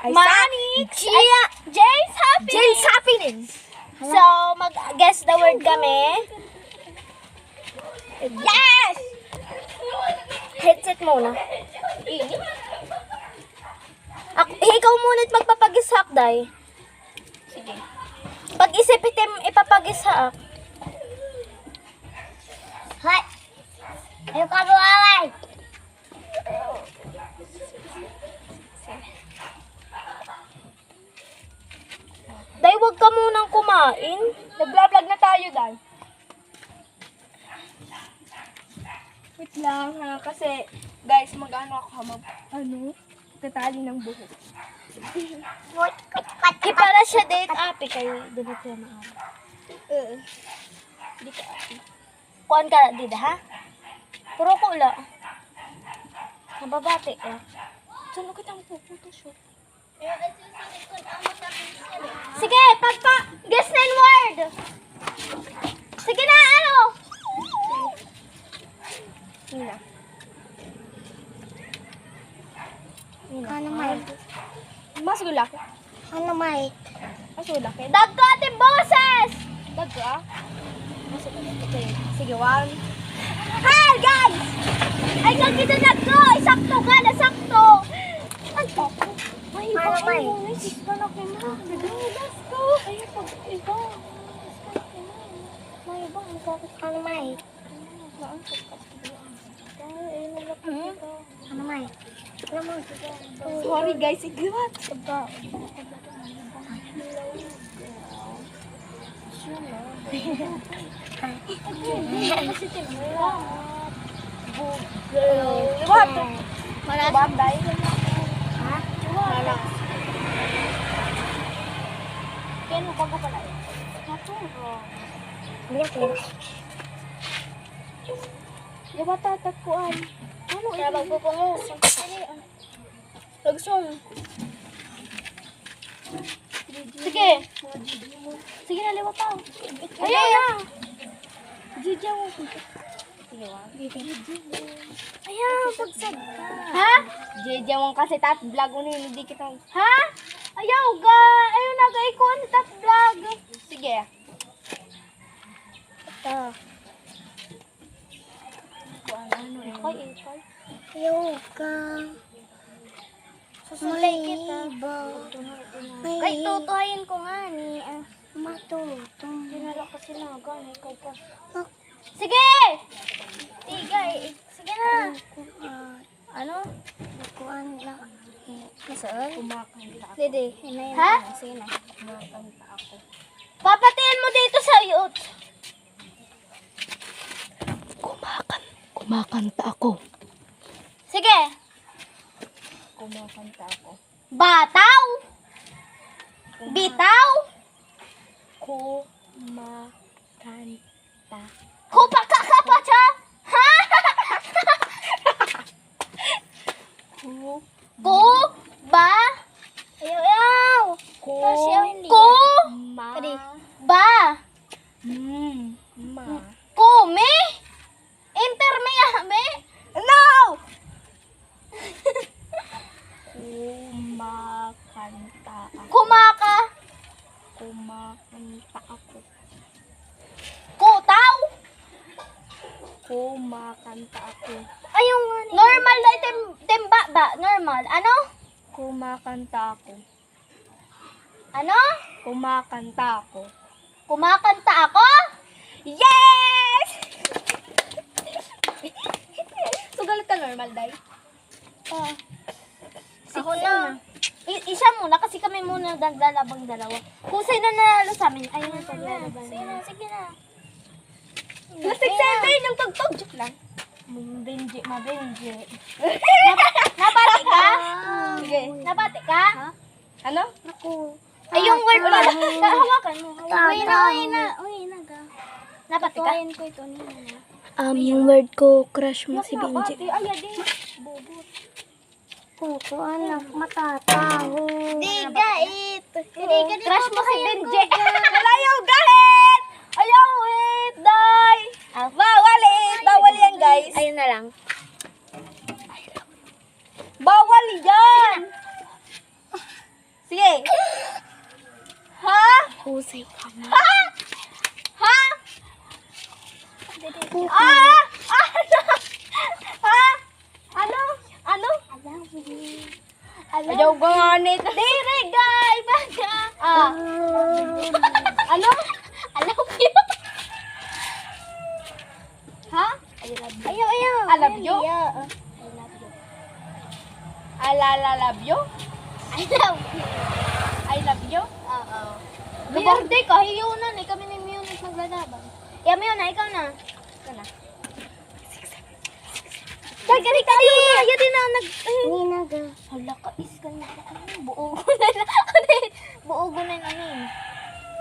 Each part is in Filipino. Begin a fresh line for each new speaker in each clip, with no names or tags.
Manix! Jay's Happiness!
Jay's Happiness!
So, mag-guess the word kami. Yes!
Headset muna.
Ikaw muna't magpapag-ishak, Day.
Sige.
Pag-isip itim, ipapag-ishak.
Hay! Ayaw ka buwaway!
Day, wag ka munang kumain.
Nag-vlog na tayo, Day. Wait lang ha, kasi guys, mag-ano ako tatali ng buhok.
Di para siya date api kayo. Doon ko maaari.
Hindi ka ati.
Kuan ka, dida ha? Puro ko ula. Nababati ka.
Saan mo kitang puputusok?
Sige, guess na yung word. Sige na, ano?
Hina.
Ano may?
Mas gulaki.
Ano may?
Mas gulaki.
Dagko ating boses!
Daga. Mas gulaki. Okay. Sige, 1.
Hi, guys! Ay, kita na ko! Sakto ka na, sakto! Ano?
May
Ano may?
Malaki na. Let's go. Ayun, pag-iba. May iba. Ang sakit.
Ano may? Ano may?
Sorry guys, igiwat. Iwat. Malas.
Ha?
Malas. Kaya mo bago pala eh.
Hindi ko.
Iwat tatagpuan. Ano
Kaya magpupungos.
Lagsong.
Sige.
Sige na, liwat pa.
Ayaw na.
Gigi mo.
Ayaw, pagsag ka. Ha?
Gigi mo kasi tat vlog mo na hindi kita.
Ha? Ayaw ga. Ayaw na ga ikon. Tat vlog.
Sige.
Ito.
Ay, ikay.
Yoga.
Susulay kita.
May
Kay tutuhayin ko nga ni.
matutong.
Dinala ko sila. Gano'n, ikaw pa.
Ah.
Sige! Tigay. Sige na. Ano?
Kuan na.
Nasaan?
Kumakanta ako.
Dede.
Hinayin
Ha?
ko. Sige na.
Kumakanta ako.
Papatiin mo dito sa youth.
Kumakanta ako.
Sige.
Kumakanta ako.
Bataw. Bitaw.
Kumakanta.
Kupakakapa siya. Ha? Ku. Ba. Ayaw. Ku.
Kadi.
Ba.
Ma.
Kumi. Intermiyame.
No! Kumakanta ako.
Kumaka.
Kumakanta ako.
Kutaw.
Kumakanta ako.
Ayong normal na timba ba? Normal. Ano?
Kumakanta ako.
Ano?
Kumakanta ako.
Kumakanta ako?
Yes! Sugalit ka normal, Day?
Ako na. Isa muna kasi kami muna lalabang dalawa. Kung sino nanalo sa amin, ayun ang paglalaban.
Sige na.
Plastic center yung tugtog. Joke lang.
Mabenji. Nabati ka?
Sige.
Nabati ka?
Ano?
Ako.
Ay, yung word pala. Hawakan mo.
Uy na.
Nabati ka?
Tutuhayin ko ito nila.
Yung word ko, crush mo si Benji.
Ay, adi. Bubot.
Kukuan na matataho.
Digait. Crush mo si Benji.
Ayaw gahit! Ayaw it, Day! Bawal it! Bawal yan, guys.
Ayun na lang.
Bawal yan!
Mahusay ka na.
Ha?
Kuko.
Ah! Ha? Ano? Ano?
Ayaw ko nga nito.
Dire, guy! Baga! Ano? Alam mo? Ha?
Ayaw, ayaw.
I love you?
I love you.
I love you.
I love you.
Oo.
Kaborde ka, hiyunan. Eh, kami ni Munit maglalaban. Yeah, Muna, ikaw na. Ikaw na. Kali! Ayaw din na nag...
Ninaga.
Hala ka, iska na. Buogo na na. Buogo na na yun.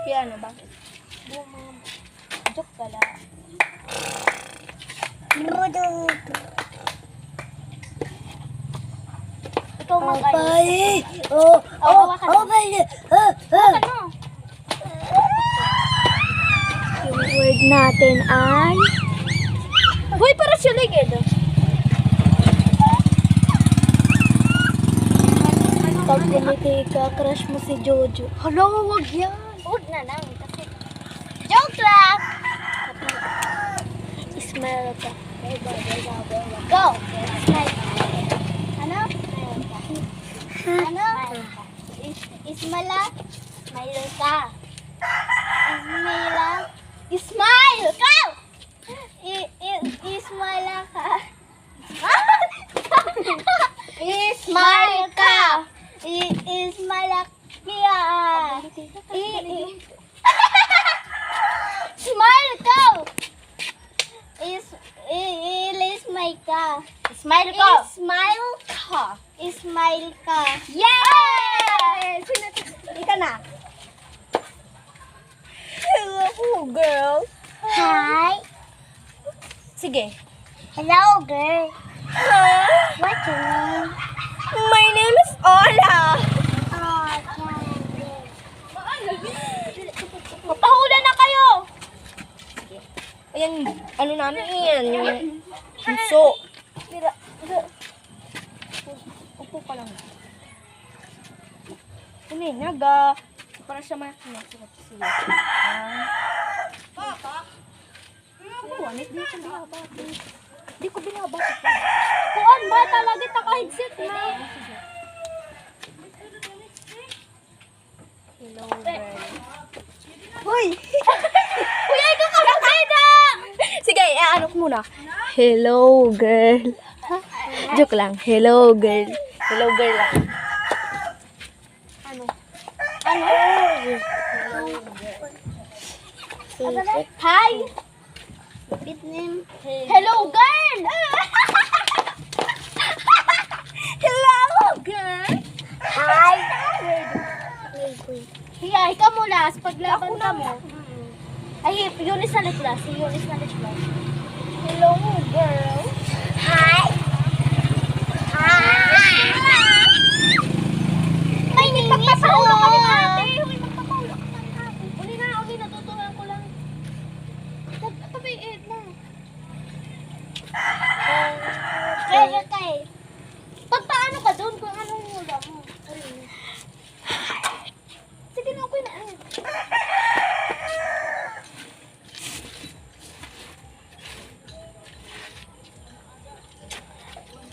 Kaya ano, bakit?
Joke pala.
Nudo.
Ikaw mag-ayos.
Oh,
hawakan mo.
bali.
Hawakan mo.
Yung word natin ay...
Hoy, para siya ligid.
Pag bumiti ka, crush mo si Jojo.
Hala, wag yan. Huwag na lang. Kasi... Joke lang!
Smile ka.
Go! Smile. Ano? Ano? Ismala? Smile ka. Ismila? Smile ka! Ismala ka. Ismile ka! Ismala kaya. Smile ka! Smile ka. Smile ka. Smile ka. Smile ka. Yes! Ika na.
Hello, girl.
Hi.
Sige.
Hello, girl. What's your name?
My name is Ola.
Oh, Candy.
Magpahula na kayo!
Ayan, ano namin yan, yung hinso. Upo ka lang. Ano yun, naga. Para siya makina. Sige. Di ko binabatik.
Kuan ba talaga taka-headset na?
Hello, girl.
Hoy! Kuya, ikaw ka magkada!
Sige, ano ko muna. Hello, girl. Joke lang. Hello, girl. Hello, girl lang.
Ano? Hi!
Repeat name.
Hello, girl! Hello, girl!
Hi. Wait.
Hiya, ikaw mo last. Paglaban ka mo. Ay, Yunis na letras. Si Yunis na letras. Hello, girl.
Hi.
Ay, magpapahula ka ng ate. Uy, magpapahula ka ng ate. Uli na. Tuturuan ko lang. Tabiit na.
Kaya kay.
Pagpaano ka doon kung anong hula mo? Sige na, okay na.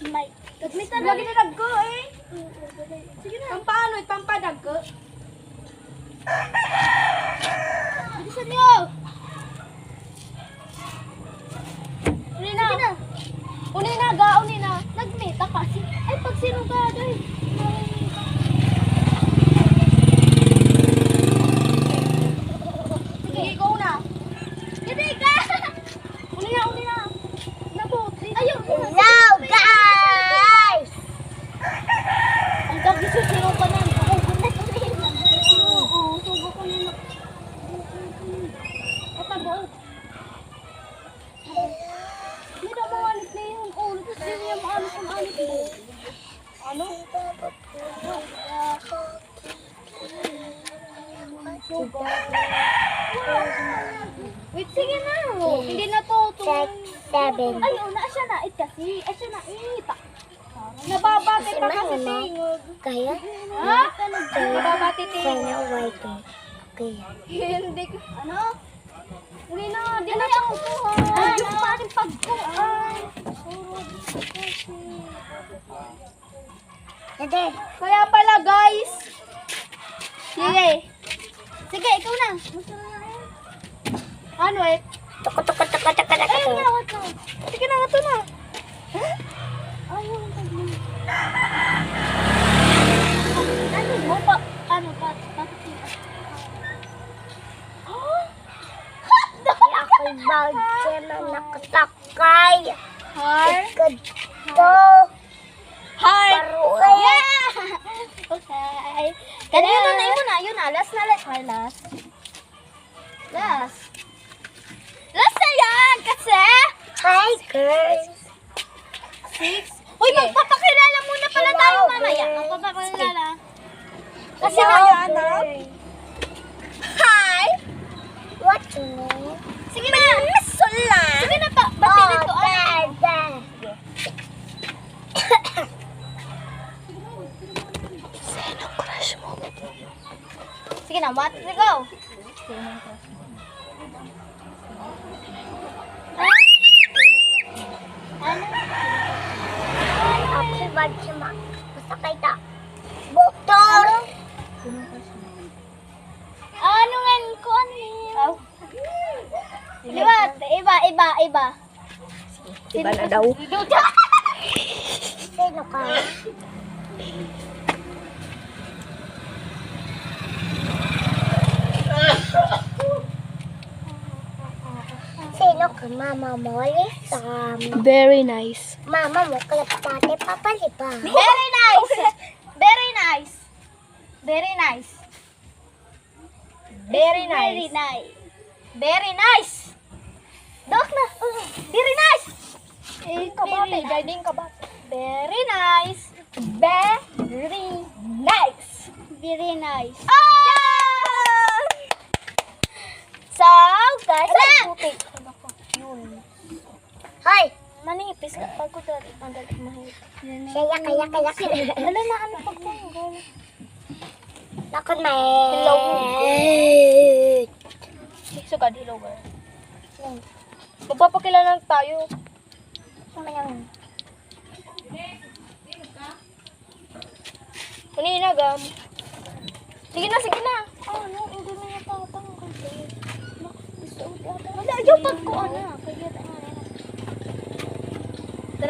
May, gagmitan
Lagi na nagko eh.
Sige na.
Pampano, pampadag ko.
Bilisan niyo. Uli na. Uni na. Nagmeta kasi. Ay, pag sinugado eh. Sige, ikaw na. Hindi ka! Uli na. Ayun.
Hello, guys.
Ang gabi susunod ka na. Oo, sugo ko na. Ito, hindi na mawalit na yun. Oh, tapos din niya maalit ang alit mo. Ano? Wait, sige na. Hindi na to.
Check 7.
Ay, na siya na. Kasi. Ay, siya na. Nababati pa kasi tingog.
Kaya?
Ha? Nababati tingog.
Kaya white. Okay.
Hindi ko. Ano? Hindi na. Hindi na ako kuhan. Yung paring pagkuhan.
Dede.
Kaya pala guys. Sige. Sige, ikaw na. Ano eh?
Tuko.
Ayun na, wag na. Sige na, ito na. Ayun, ano mo pa? Ano pa?
Ako'y bagay na nakatakay.
Heart.
Ito.
Heart.
Paruwi.
Yeah! Okay. Kaya yun na. Last na. Last. Last na yan kasi.
Hi, girls.
6. Uy, magpapakilala muna pala tayo mamaya. Magpapakilala. Kasi
Hello,
nahanap.
girls.
Hi!
What's your name?
Sige na. Miss Sola. Sige na pa. Ba't dito?
Dad.
Crush mo.
Sige na, 1, 2, go. Ano?
Ako'y bagay na masakay ta. Buktor.
Ano nga ko? Ano? Iba.
Iba na daw.
Sino ka? Sino ka, mama mo? Lisam.
Very nice.
Mama mo, kalapate, papalipa.
Very nice. Very nice. Very nice. Very nice. Very nice. Dok na. Very nice.
Kabate, guiding kabate.
Very nice. Very nice. Very nice. Ah! So, guys,
Hoy!
manipis ka pag ko dali mahirap.
Kaya.
Wala na ano pagtanggal.
Nakon na
Hello. Sugad, hello girl. Magpapakilala lang tayo. Kanina gam. Sige na. Ano, hindi mo natatanggal. Wala, yung pag ko ano.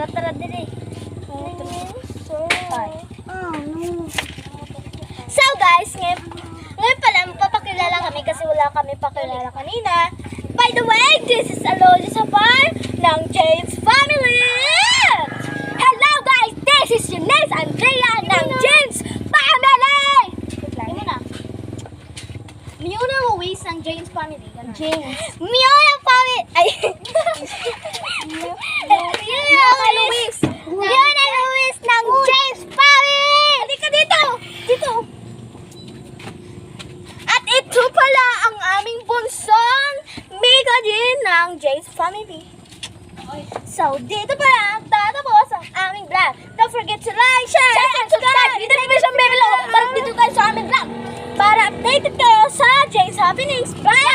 Tara, dili. So guys, ngayon pala magpapakilala kami kasi wala kami pakilala kanina. By the way, this is Aloy Sapar ng James Family! Hello guys, this is your niece Andrea ng James Family! Miuna Luis ng James Family. James. Miuna Family. Ay. Miuna Luis. Miuna Luis ng James Family. Halika dito. At ito pala ang aming bunsong Mika din ng James Family. So, dito pala tatapos ang aming vlog. Don't forget to like, share, and subscribe. Dito na yung baby logo para dito tayo sa aming vlog. Para updated kayo sa James Happenings. Bye!